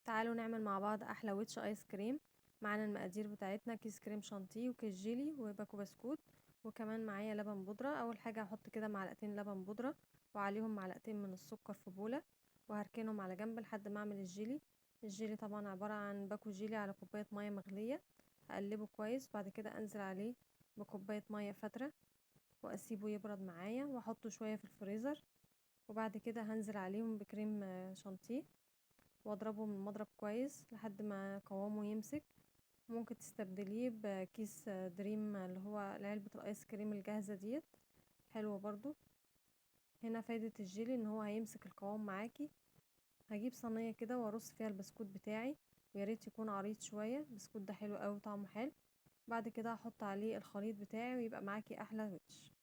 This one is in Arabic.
تعالوا نعمل مع بعض احلى ويتش ايس كريم. معانا المقادير بتاعتنا: كيس كريم شانتيه وكيس جيلي وباكو بسكوت، وكمان معايا لبن بودرة. اول حاجة هحط كده معلقتين لبن بودرة وعليهم معلقتين من السكر في بولة، وهركنهم على جنب لحد ما اعمل الجيلي. الجيلي طبعا عبارة عن باكو جيلي على كوباية مية مغلية. هقلبه كويس، بعد كده انزل عليه بكوباية مية فترة واسيبه يبرد معايا واحطه شوية في الفريزر. وبعد كده هنزل عليهم بكريم شانتيه واضربه من المضرب كويس لحد ما قوامه يمسك. ممكن تستبدليه بكيس دريم اللي هو علبة الايس كريم الجاهزة ديت، حلوة برضو. هنا فايدة الجيلي ان هو هيمسك القوام معاكي. هجيب صينية كده وارص فيها البسكوت بتاعي، وياريت يكون عريض شوية. البسكوت ده حلو اوي، طعمه حلو. بعد كده هحط عليه الخليط بتاعي ويبقى معاكي احلى ويتش.